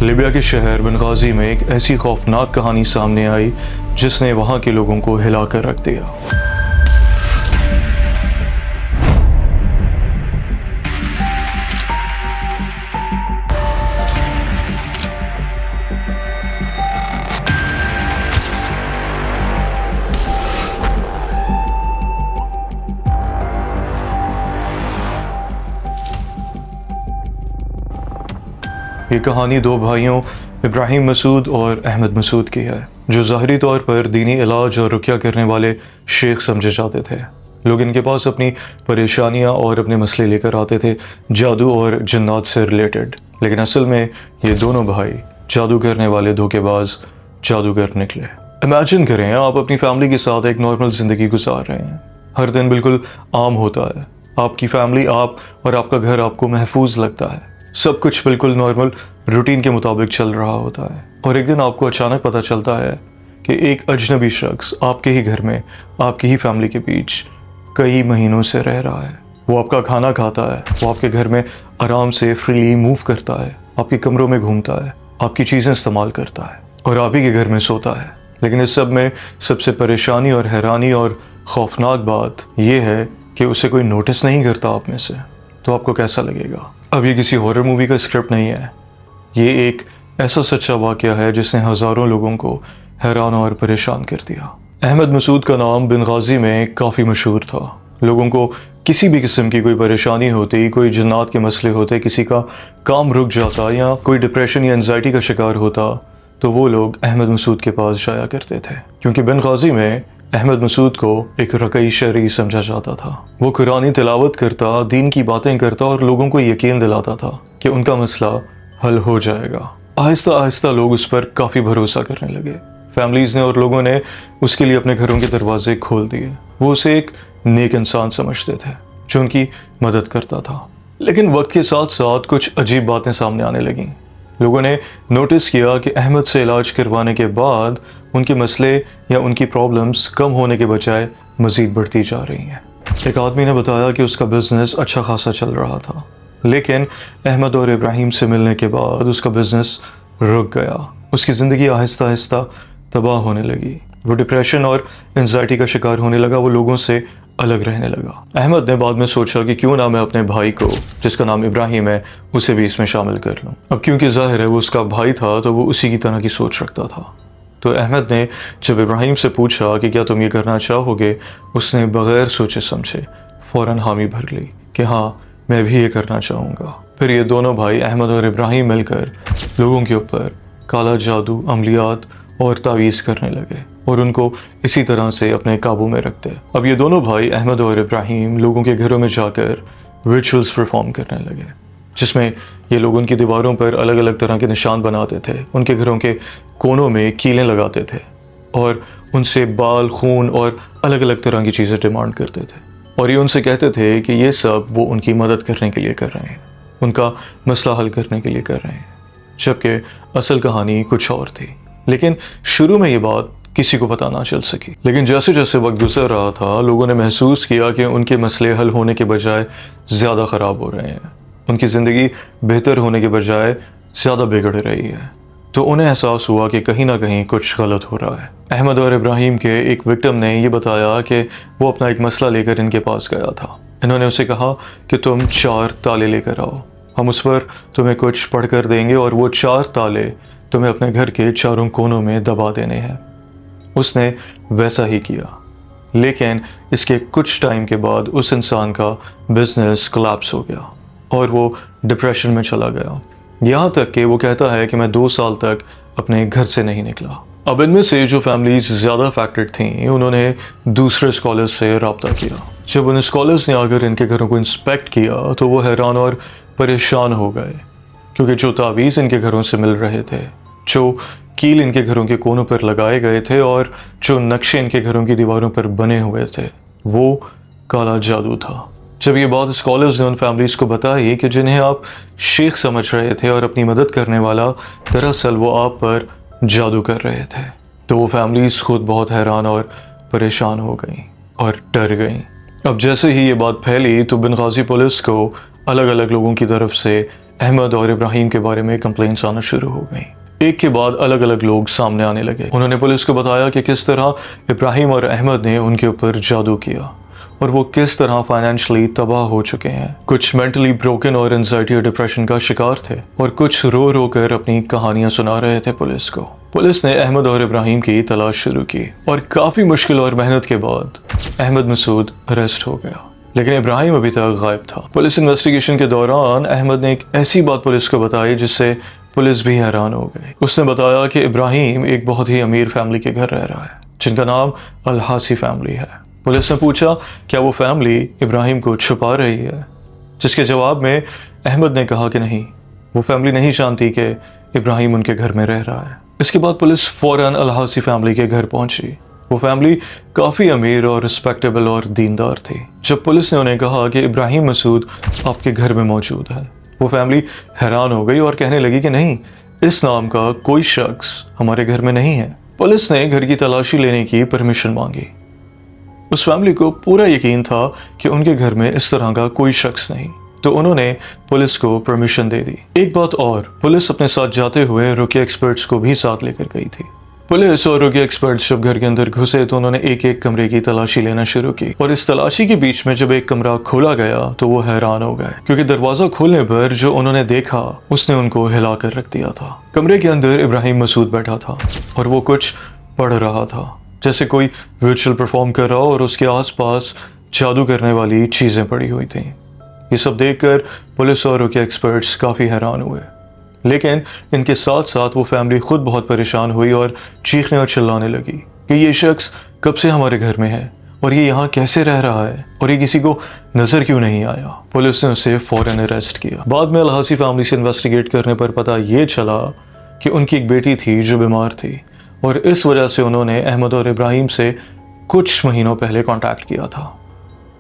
लिबिया के शहर बेनगाजी में एक ऐसी खौफनाक कहानी सामने आई जिसने वहाँ के लोगों को हिला कर रख दिया। ये कहानी दो भाइयों इब्राहिम मसूद और अहमद मसूद की है, जो ज़ाहरी तौर पर दीनी इलाज और रुक़या करने वाले शेख समझे जाते थे। लोग इनके पास अपनी परेशानियां और अपने मसले लेकर आते थे, जादू और जन्नात से रिलेटेड। लेकिन असल में ये दोनों भाई जादू करने वाले धोखेबाज जादूगर निकले। इमेजिन करें, आप अपनी फैमिली के साथ एक नॉर्मल ज़िंदगी गुजार रहे हैं। हर दिन बिल्कुल आम होता है। आपकी फैमिली, आप और आपका घर आपको महफूज लगता है। सब कुछ बिल्कुल नॉर्मल रूटीन के मुताबिक चल रहा होता है। और एक दिन आपको अचानक पता चलता है कि एक अजनबी शख्स आपके ही घर में, आपकी ही फैमिली के बीच कई महीनों से रह रहा है। वो आपका खाना खाता है, वो आपके घर में आराम से फ्रीली मूव करता है, आपके कमरों में घूमता है, आपकी चीज़ें इस्तेमाल करता है और आप ही के घर में सोता है। लेकिन इस सब में सबसे परेशानी और हैरानी और खौफनाक बात यह है कि उसे कोई नोटिस नहीं करता आप में से। तो आपको कैसा लगेगा? अब ये किसी हॉरर मूवी का स्क्रिप्ट नहीं है। ये एक ऐसा सच्चा वाक़या है जिसने हज़ारों लोगों को हैरान और परेशान कर दिया। अहमद मसूद का नाम बेनगाजी में काफ़ी मशहूर था। लोगों को किसी भी किस्म की कोई परेशानी होती, कोई जन्नात के मसले होते, किसी का काम रुक जाता या कोई डिप्रेशन या एंजाइटी का शिकार होता, तो वो लोग अहमद मसूद के पास जाया करते थे। क्योंकि बेनगाजी में अहमद मसूद को एक रकई शरी समझा जाता था। वो कुरानी तिलावत करता, दीन की बातें करता और लोगों को यकीन दिलाता था कि उनका मसला हल हो जाएगा। आहिस्ता आहिस्ता लोग उस पर काफ़ी भरोसा करने लगे। फैमिलीज़ ने और लोगों ने उसके लिए अपने घरों के दरवाजे खोल दिए। वो उसे एक नेक इंसान समझते थे जो उनकी मदद करता था। लेकिन वक्त के साथ साथ कुछ अजीब बातें सामने आने लगीं। लोगों ने नोटिस किया कि अहमद से इलाज करवाने के बाद उनके मसले या उनकी प्रॉब्लम्स कम होने के बजाय मज़ीद बढ़ती जा रही हैं। एक आदमी ने बताया कि उसका बिज़नेस अच्छा खासा चल रहा था, लेकिन अहमद और इब्राहिम से मिलने के बाद उसका बिज़नेस रुक गया। उसकी ज़िंदगी आहिस्ता आहिस्ता तबाह होने लगी। वो डिप्रेशन और एंजाइटी का शिकार होने लगा। वो लोगों से अलग रहने लगा। अहमद ने बाद में सोचा कि क्यों ना मैं अपने भाई को, जिसका नाम इब्राहिम है, उसे भी इसमें शामिल कर लूँ। अब क्योंकि ज़ाहिर है वो उसका भाई था, तो वो उसी की तरह की सोच रखता था। तो अहमद ने जब इब्राहिम से पूछा कि क्या तुम ये करना चाहोगे, उसने बग़ैर सोचे समझे फ़ौरन हामी भर ली कि हाँ, मैं भी ये करना चाहूँगा। फिर ये दोनों भाई अहमद और इब्राहिम मिलकर लोगों के ऊपर काला जादू, अमलियात और तावीज़ करने लगे और उनको इसी तरह से अपने काबू में रखते। अब ये दोनों भाई अहमद और इब्राहिम लोगों के घरों में जाकर रिचुअल्स परफॉर्म करने लगे, जिसमें ये लोग उनकी दीवारों पर अलग अलग तरह के निशान बनाते थे, उनके घरों के कोनों में कीलें लगाते थे और उनसे बाल, खून और अलग अलग तरह की चीज़ें डिमांड करते थे। और ये उनसे कहते थे कि ये सब वो उनकी मदद करने के लिए कर रहे हैं, उनका मसला हल करने के लिए कर रहे हैं, जबकि असल कहानी कुछ और थी। लेकिन शुरू में ये बात किसी को पता ना चल सकी। लेकिन जैसे जैसे वक्त गुजर रहा था, लोगों ने महसूस किया कि उनके मसले हल होने के बजाय ज़्यादा ख़राब हो रहे हैं। उनकी ज़िंदगी बेहतर होने के बजाय ज़्यादा बिगड़ रही है। तो उन्हें एहसास हुआ कि कहीं ना कहीं कुछ गलत हो रहा है। अहमद और इब्राहिम के एक विक्टिम ने ये बताया कि वो अपना एक मसला लेकर इनके पास गया था। इन्होंने उसे कहा कि तुम 4 ताले लेकर आओ, हम उस पर तुम्हें कुछ पढ़ कर देंगे और वो 4 ताले तुम्हें अपने घर के चारों कोनों में दबा देने हैं। उसने वैसा ही किया, लेकिन इसके कुछ टाइम के बाद उस इंसान का बिजनेस कोलैप्स हो गया और वो डिप्रेशन में चला गया। यहाँ तक कि वो कहता है कि मैं 2 साल तक अपने घर से नहीं निकला। अब इनमें से जो फैमिलीज ज़्यादा अफेक्टेड थीं, उन्होंने दूसरे स्कॉलर्स से रब्ता किया। जब उन स्कॉलर्स ने आकर इनके घरों को इंस्पेक्ट किया तो वो हैरान और परेशान हो गए, क्योंकि जो तावीज़ इनके घरों से मिल रहे थे, जो कील इनके घरों के कोनों पर लगाए गए थे और जो नक्शे इनके घरों की दीवारों पर बने हुए थे, वो काला जादू था। जब ये बात स्कॉलर्स ने उन फैमिलीज़ को बताई कि जिन्हें आप शेख समझ रहे थे और अपनी मदद करने वाला, दरअसल वो आप पर जादू कर रहे थे, तो वो फैमिलीज़ खुद बहुत हैरान और परेशान हो गईं और डर गईं। اب جیسے ہی یہ بات پھیلی تو بنغازی پولیس کو الگ الگ لوگوں کی طرف سے احمد اور ابراہیم کے بارے میں کمپلینٹس آنا شروع ہو گئیں۔ ایک کے بعد الگ الگ لوگ سامنے آنے لگے۔ انہوں نے پولیس کو بتایا کہ کس طرح ابراہیم اور احمد نے ان کے اوپر جادو کیا اور وہ کس طرح فائنینشلی تباہ ہو چکے ہیں۔ کچھ مینٹلی بروکن اور انزائٹی اور ڈپریشن کا شکار تھے اور کچھ رو رو کر اپنی کہانیاں سنا رہے تھے پولیس کو۔ پولیس نے احمد اور ابراہیم کی تلاش شروع کی اور کافی مشکل اور محنت کے بعد احمد مسعود اریسٹ ہو گیا، لیکن ابراہیم ابھی تک غائب تھا۔ پولیس انویسٹیگیشن کے دوران احمد نے ایک ایسی بات پولیس کو بتائی جس سے پولیس بھی حیران ہو گئی۔ اس نے بتایا کہ ابراہیم ایک بہت ہی امیر فیملی کے گھر رہ رہا ہے جن کا نام الحاسی فیملی ہے۔ پولیس نے پوچھا کیا وہ فیملی ابراہیم کو چھپا رہی ہے، جس کے جواب میں احمد نے کہا کہ نہیں، وہ فیملی نہیں جانتی کہ ابراہیم ان کے گھر میں رہ رہا ہے۔ اس کے بعد پولیس فوراً الحاسی فیملی کے گھر پہنچی۔ وہ فیملی کافی امیر اور رسپیکٹیبل اور دیندار تھی۔ جب پولیس نے انہیں کہا کہ ابراہیم مسعود آپ کے گھر میں موجود ہے، وہ فیملی حیران ہو گئی اور کہنے لگی کہ نہیں، اس نام کا کوئی شخص ہمارے گھر میں نہیں ہے۔ پولیس نے گھر کی تلاشی لینے کی پرمیشن مانگی۔ اس فیملی کو پورا یقین تھا کہ ان کے گھر میں اس طرح کا کوئی شخص نہیں، تو انہوں نے پولیس کو پرمیشن دے دی۔ ایک بات اور، پولیس اپنے ساتھ جاتے ہوئے رقیہ ایکسپرٹس کو بھی ساتھ لے کر گئی تھی۔ پولیس اور رقیہ ایکسپرٹس جب گھر کے اندر گھسے تو انہوں نے ایک ایک کمرے کی تلاشی لینا شروع کی، اور اس تلاشی کے بیچ میں جب ایک کمرہ کھولا گیا تو وہ حیران ہو گئے، کیونکہ دروازہ کھولنے پر جو انہوں نے دیکھا اس نے ان کو ہلا کر رکھ دیا تھا۔ کمرے کے اندر ابراہیم مسعود بیٹھا تھا اور وہ کچھ پڑھ رہا تھا، جیسے کوئی ورچوئل پرفارم کر رہا ہو، اور اس کے آس پاس جادو کرنے والی چیزیں پڑی ہوئی تھیں۔ یہ سب دیکھ کر پولیس اور رقیہ ایکسپرٹس کافی حیران ہوئے، لیکن ان کے ساتھ ساتھ وہ فیملی خود بہت پریشان ہوئی اور چیخنے اور چلانے لگی کہ یہ شخص کب سے ہمارے گھر میں ہے اور یہ یہاں کیسے رہ رہا ہے اور یہ کسی کو نظر کیوں نہیں آیا۔ پولیس نے اسے فوراً اریسٹ کیا۔ بعد میں الحاسی فیملی سے انویسٹیگیٹ کرنے پر پتہ یہ چلا کہ ان کی ایک بیٹی تھی جو بیمار تھی، اور اس وجہ سے انہوں نے احمد اور ابراہیم سے کچھ مہینوں پہلے کانٹیکٹ کیا تھا،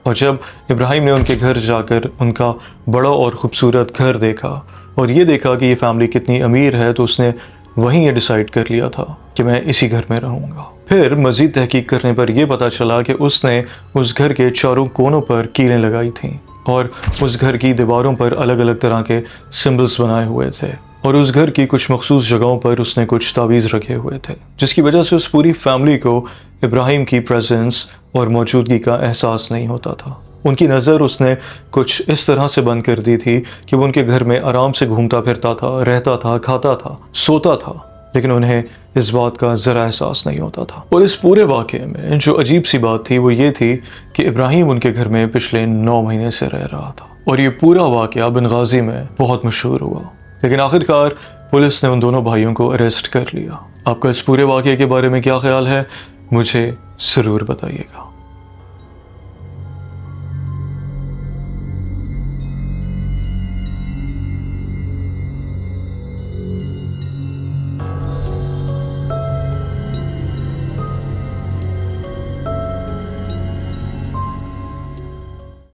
اور جب ابراہیم نے ان کے گھر جا کر ان کا بڑا اور خوبصورت گھر دیکھا اور یہ دیکھا کہ یہ فیملی کتنی امیر ہے، تو اس نے وہیں یہ ڈیسائیڈ کر لیا تھا کہ میں اسی گھر میں رہوں گا۔ پھر مزید تحقیق کرنے پر یہ پتہ چلا کہ اس نے اس گھر کے چاروں کونوں پر کیلیں لگائی تھیں اور اس گھر کی دیواروں پر الگ الگ طرح کے سمبلز بنائے ہوئے تھے، اور اس گھر کی کچھ مخصوص جگہوں پر اس نے کچھ تعویذ رکھے ہوئے تھے، جس کی وجہ سے اس پوری فیملی کو ابراہیم کی پریزنس اور موجودگی کا احساس نہیں ہوتا تھا۔ ان کی نظر اس نے کچھ اس طرح سے بند کر دی تھی کہ وہ ان کے گھر میں آرام سے گھومتا پھرتا تھا، رہتا تھا، کھاتا تھا، سوتا تھا، لیکن انہیں اس بات کا ذرا احساس نہیں ہوتا تھا۔ اور اس پورے واقعے میں جو عجیب سی بات تھی وہ یہ تھی کہ ابراہیم ان کے گھر میں پچھلے 9 مہینے سے رہ رہا تھا، اور یہ پورا واقعہ بنغازی میں بہت مشہور ہوا، لیکن آخرکار پولیس نے ان دونوں بھائیوں کو اریسٹ کر لیا۔ آپ کا اس پورے واقعے کے بارے میں کیا خیال ہے؟ مجھے ضرور بتائیے گا۔